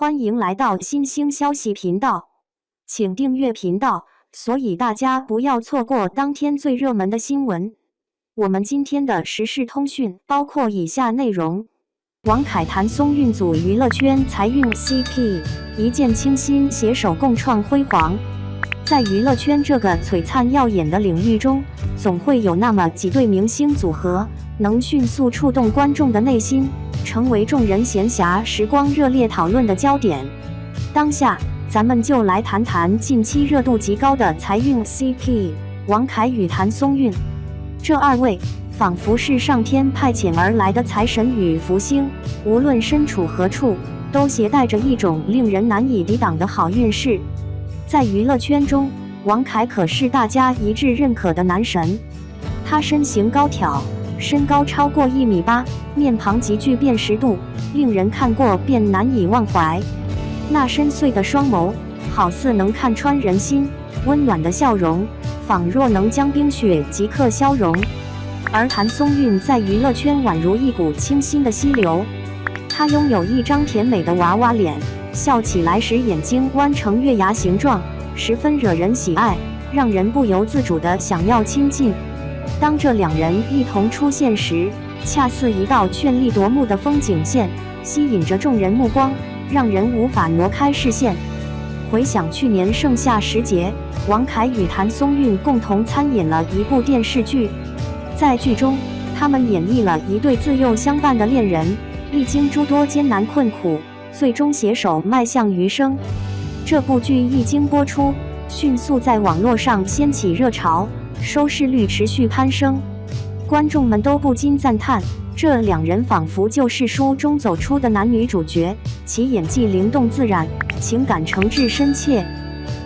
欢迎来到新兴消息频道，请订阅频道，所以大家不要错过当天最热门的新闻。我们今天的时事通讯包括以下内容：王凯谭松韵组娱乐圈财运 CP， 一见倾心，携手共创辉煌。在娱乐圈这个璀璨耀眼的领域中，总会有那么几对明星组合，能迅速触动观众的内心，成为众人闲暇时光热烈讨论的焦点。当下，咱们就来谈谈近期热度极高的财运 CP 王凯与谭松韵。这二位仿佛是上天派遣而来的财神与福星，无论身处何处，都携带着一种令人难以抵挡的好运势。在娱乐圈中，王凯可是大家一致认可的男神。他身形高挑，身高超过1.8米，面庞极具辨识度，令人看过便难以忘怀。那深邃的双眸，好似能看穿人心；温暖的笑容，仿若能将冰雪即刻消融。而谭松韵在娱乐圈宛如一股清新的溪流，她拥有一张甜美的娃娃脸，笑起来时眼睛弯成月牙形状，十分惹人喜爱，让人不由自主地想要亲近。当这两人一同出现时，恰似一道绚丽夺目的风景线，吸引着众人目光，让人无法挪开视线。回想去年盛夏时节，王凯与谭松韵共同参演了一部电视剧，在剧中，他们演绎了一对自幼相伴的恋人，历经诸多艰难困苦，最终携手迈向余生。这部剧一经播出，迅速在网络上掀起热潮，收视率持续攀升，观众们都不禁赞叹，这两人仿佛就是书中走出的男女主角，其演技灵动自然，情感诚挚深切。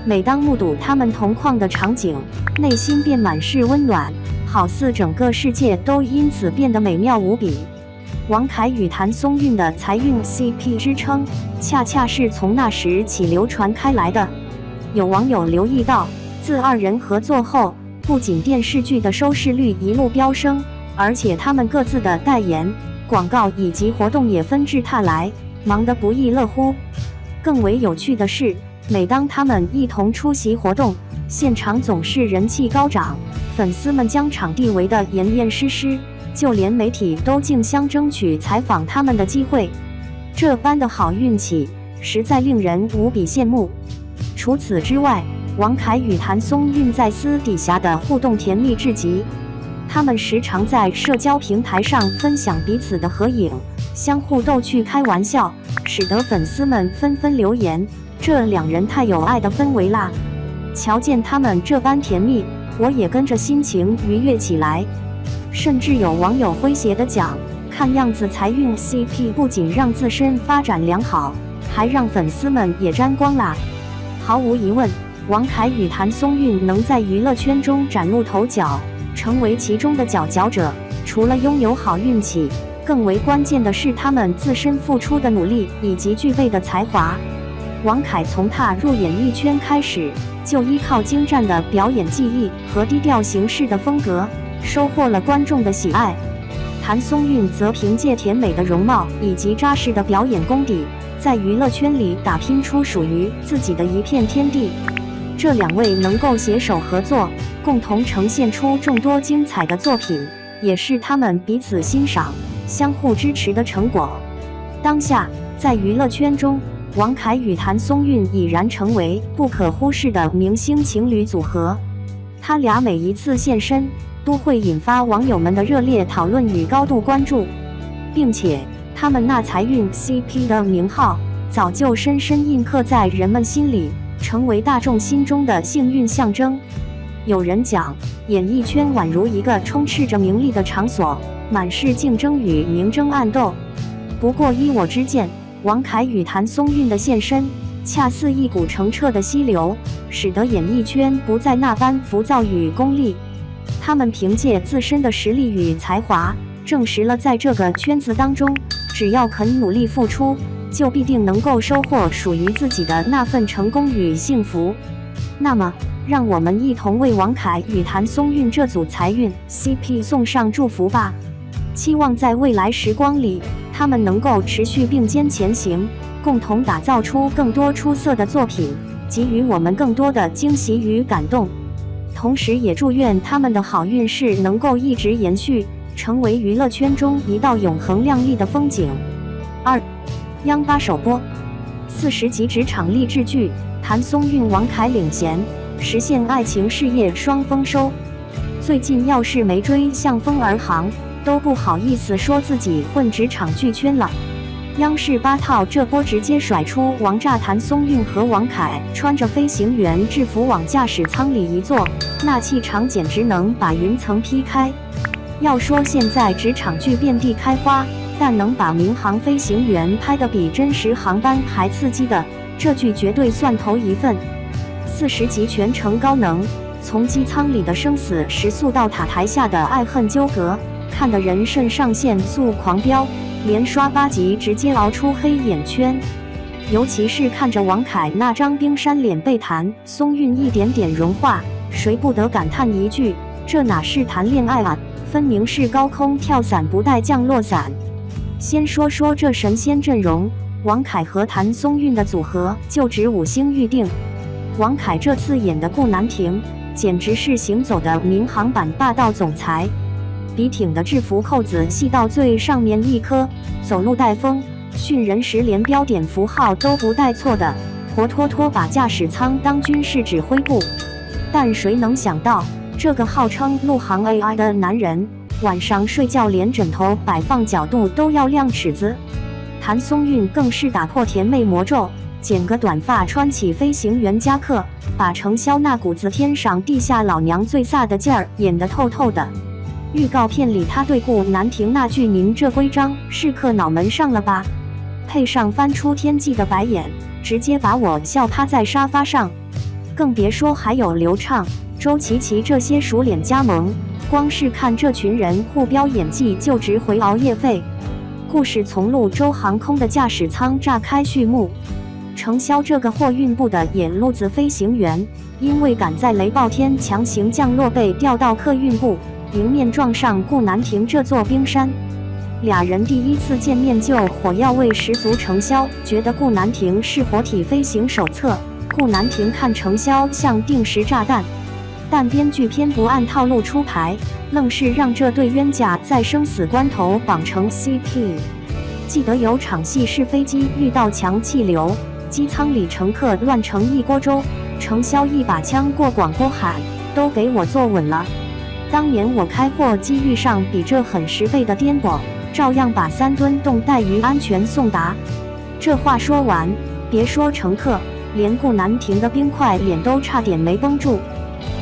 每当目睹他们同框的场景，内心便满是温暖，好似整个世界都因此变得美妙无比。王凯与谭松韵的财运 CP 之称，恰恰是从那时起流传开来的。有网友留意到，自二人合作后，不仅电视剧的收视率一路飙升，而且他们各自的代言、广告以及活动也纷至沓来，忙得不亦乐乎。更为有趣的是，每当他们一同出席活动，现场总是人气高涨，粉丝们将场地围得严严实实，就连媒体都竞相争取采访他们的机会。这般的好运气，实在令人无比羡慕。除此之外，王凯与谭松韵在私底下的互动甜蜜至极，他们时常在社交平台上分享彼此的合影，相互逗趣开玩笑，使得粉丝们纷纷留言，这两人太有爱的氛围啦！瞧见他们这般甜蜜，我也跟着心情愉悦起来。甚至有网友诙谐地讲，看样子财运 CP 不仅让自身发展良好，还让粉丝们也沾光啦。毫无疑问，王凯与谭松韵能在娱乐圈中崭露头角，成为其中的佼佼者，除了拥有好运气，更为关键的是他们自身付出的努力以及具备的才华。王凯从踏入演艺圈开始，就依靠精湛的表演技艺和低调行事的风格，收获了观众的喜爱。谭松韵则凭借甜美的容貌以及扎实的表演功底，在娱乐圈里打拼出属于自己的一片天地。这两位能够携手合作，共同呈现出众多精彩的作品，也是他们彼此欣赏、相互支持的成果。当下，在娱乐圈中，王凯与谭松韵已然成为不可忽视的明星情侣组合。他俩每一次现身，都会引发网友们的热烈讨论与高度关注，并且他们那财运 CP 的名号，早就深深印刻在人们心里，成为大众心中的幸运象征。有人讲，演艺圈宛如一个充斥着名利的场所，满是竞争与明争暗斗。不过依我之见，王凯与谭松韵的现身，恰似一股澄澈的溪流，使得演艺圈不再那般浮躁与功利。他们凭借自身的实力与才华，证实了在这个圈子当中，只要肯努力付出，就必定能够收获属于自己的那份成功与幸福。那么，让我们一同为王凯与谭松韵这组财运 CP 送上祝福吧。期望在未来时光里，他们能够持续并肩前行，共同打造出更多出色的作品，给予我们更多的惊喜与感动。同时也祝愿他们的好运势能够一直延续，成为娱乐圈中一道永恒亮丽的风景。2. 央八首播40集职场励志剧，谭松韵、王凯领衔，实现爱情事业双丰收。最近要是没追向风而行，都不好意思说自己混职场剧圈了。央视8套这波直接甩出王炸谭松韵和王凯穿着飞行员制服往驾驶舱里一坐，那气场简直能把云层劈开。要说现在职场剧遍地开花，但能把民航飞行员拍得比真实航班还刺激的，这剧绝对算头一份。40集全程高能，从机舱里的生死时速到塔台下的爱恨纠葛，看得人肾上腺素狂飙，连刷8集直接熬出黑眼圈。尤其是看着王凯那张冰山脸被谭松韵一点点融化，谁不得感叹一句：这哪是谈恋爱啊，分明是高空跳伞不带降落伞。先说说这神仙阵容，王凯和谭松韵的组合就值5星预定。王凯这次演的顾南亭，简直是行走的民航版霸道总裁，笔挺的制服扣子系到最上面一颗，走路带风，训人时连标点符号都不带错的，活脱脱把驾驶舱当军事指挥部。但谁能想到，这个号称陆航 AI 的男人，晚上睡觉连枕头摆放角度都要量尺子。谭松韵更是打破甜妹魔咒，剪个短发，穿起飞行员夹克，把程潇那股子天上地下老娘最飒的劲儿演得透透的。预告片里他对顾南亭那句您这规章是刻脑门上了吧，配上翻出天际的白眼，直接把我笑趴在沙发上。更别说还有刘畅、周琪琪这些熟脸加盟，光是看这群人互飙演技就值回熬夜费。故事从潞州航空的驾驶舱炸开序幕。程潇这个货运部的野路子飞行员，因为赶在雷暴天强行降落，被调到客运部，迎面撞上顾南亭这座冰山。俩人第一次见面就火药味十足，程潇觉得顾南亭是活体飞行手册，顾南亭看程潇像定时炸弹。但编剧偏不按套路出牌，愣是让这对冤家在生死关头绑成 CP。 记得有场戏是飞机遇到强气流，机舱里乘客乱成一锅粥，程潇一把枪过广播喊：都给我坐稳了。当年我开货机遇上比这狠10倍的颠簸，照样把3吨冻带鱼安全送达。这话说完，别说乘客，连顾南亭的冰块脸都差点没绷住。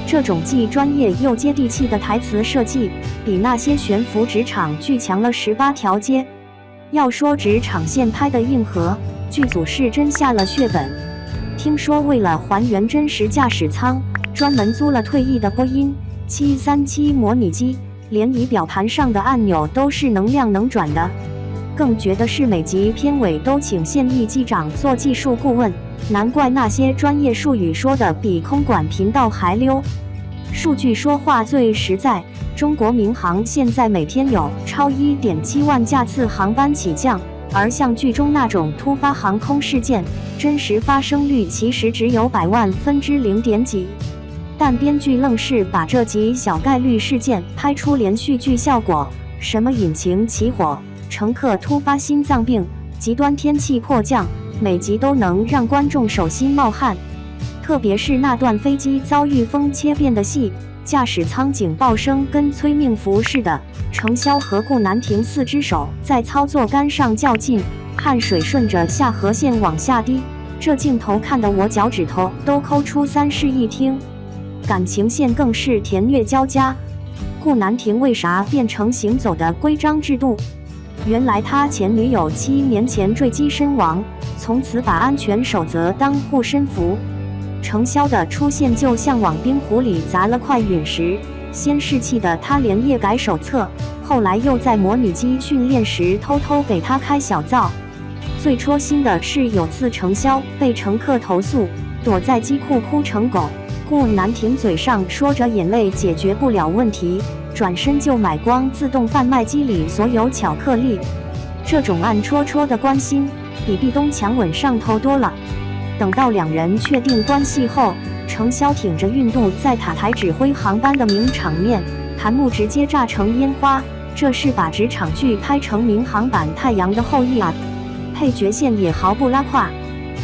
这种既专业又接地气的台词设计，比那些悬浮职场剧强了18条街。要说职场线拍的硬核，剧组是真下了血本。听说为了还原真实驾驶舱，专门租了退役的波音737模拟机，连仪表盘上的按钮都是能亮能转的。更绝的是每集片尾都请现役机长做技术顾问，难怪那些专业术语说的比空管频道还溜。数据说话最实在，中国民航现在每天有超1.7万架次航班起降，而像剧中那种突发航空事件，真实发生率其实只有100万分之0点几。但编剧愣是把这极小概率事件拍出连续剧效果，什么引擎起火、乘客突发心脏病、极端天气迫降，每集都能让观众手心冒汗。特别是那段飞机遭遇风切变的戏，驾驶舱警报声跟催命符似的，程潇和顾南亭4只手在操作杆上较劲，汗水顺着下颌线往下滴，这镜头看得我脚趾头都抠出3室一厅。感情线更是甜虐交加。顾南亭为啥变成行走的规章制度？原来他前女友7年前坠机身亡，从此把安全守则当护身符。程潇的出现就像往冰壶里砸了块陨石，先是气的他连夜改手册，后来又在模拟机训练时偷偷给他开小灶。最戳心的是有次程潇被乘客投诉，躲在机库哭成狗，顾南亭嘴上说着眼泪解决不了问题，转身就买光自动贩卖机里所有巧克力。这种暗戳戳的关心，比壁咚强吻上头多了。等到两人确定关系后，程潇挺着孕肚在塔台指挥航班的名场面，弹幕直接炸成烟花。这是把职场剧拍成民航版《太阳的后裔》啊！配角线也毫不拉胯。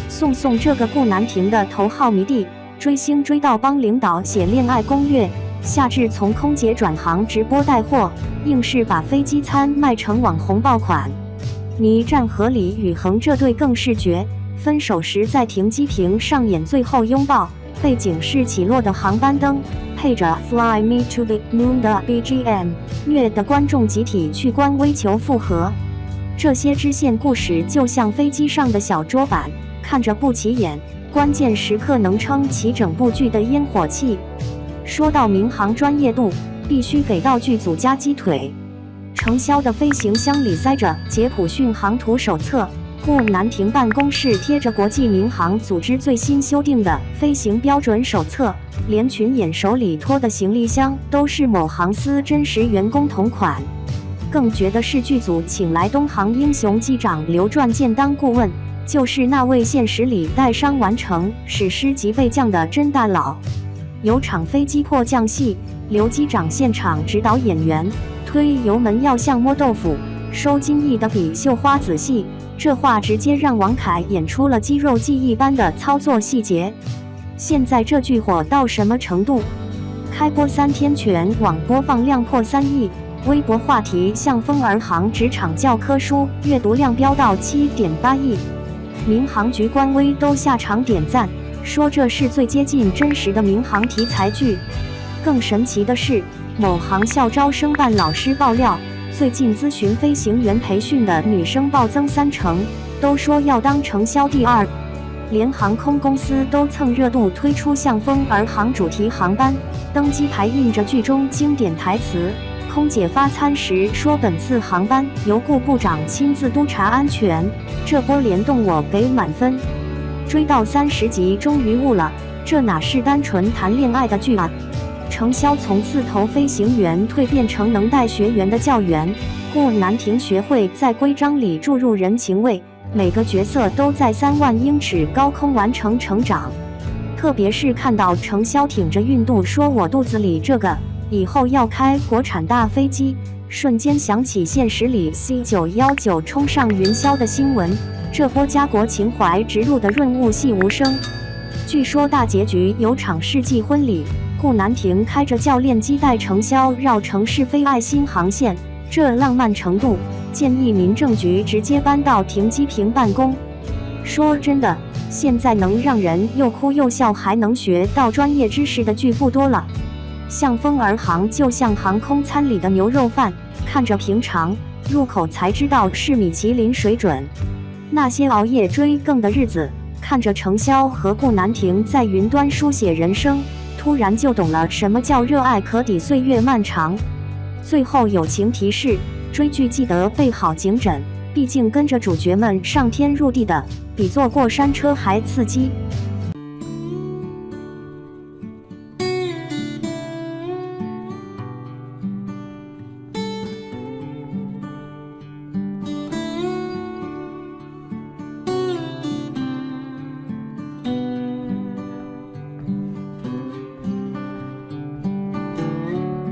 宋宋这个顾南亭的头号迷弟，追星追到帮领导写恋爱攻略，夏至从空姐转行直播带货，硬是把飞机餐卖成网红爆款。倪战和李宇恒这对更是绝，分手时在停机坪上演最后拥抱，背景是起落的航班灯，配着 Fly Me to the Moon 的 BGM， 虐的观众集体去官微求复合。这些支线故事就像飞机上的小桌板，看着不起眼，关键时刻能撑起整部剧的烟火气。说到民航专业度，必须给到剧组加鸡腿。程潇的飞行箱里塞着杰普逊航图手册，顾南亭办公室贴着国际民航组织最新修订的飞行标准手册，连群演手里拖的行李箱都是某航司真实员工同款。更绝的是剧组请来东航英雄机长刘传健当顾问，就是那位现实里带伤完成史诗级备降的真大佬。有场飞机迫降戏，刘机长现场指导演员推油门要像摸豆腐，收金翼的比绣花仔细，这话直接让王凯演出了肌肉记忆般的操作细节。现在这剧火到什么程度？开播3天全网播放量破3亿，微博话题向风而航职场教科书阅读量飙到7.8亿，民航局官微都下场点赞，说这是最接近真实的民航题材剧。更神奇的是，某航校招生办老师爆料，最近咨询飞行员培训的女生暴增30%，都说要当程潇第二。连航空公司都蹭热度推出向风而航主题航班，登机牌印着剧中经典台词。空姐发餐时说本次航班由顾部长亲自督查安全，这波联动我给满分。追到30集终于悟了，这哪是单纯谈恋爱的剧啊！程潇从自投飞行员蜕变成能带学员的教员，顾南亭学会在规章里注入人情味，每个角色都在3万英尺高空完成成长。特别是看到程潇挺着孕肚说我肚子里这个以后要开国产大飞机，瞬间想起现实里 C919 冲上云霄的新闻，这波家国情怀植入的润物细无声。据说大结局有场世纪婚礼，顾南亭开着教练机带程潇绕城市飞爱心航线，这浪漫程度，建议民政局直接搬到停机坪办公。说真的，现在能让人又哭又笑还能学到专业知识的剧不多了。向风而航就像航空餐里的牛肉饭，看着平常，入口才知道是米其林水准。那些熬夜追更的日子，看着程潇和顾南亭在云端书写人生，突然就懂了什么叫热爱可抵岁月漫长。最后友情提示，追剧记得备好颈枕，毕竟跟着主角们上天入地的，比坐过山车还刺激。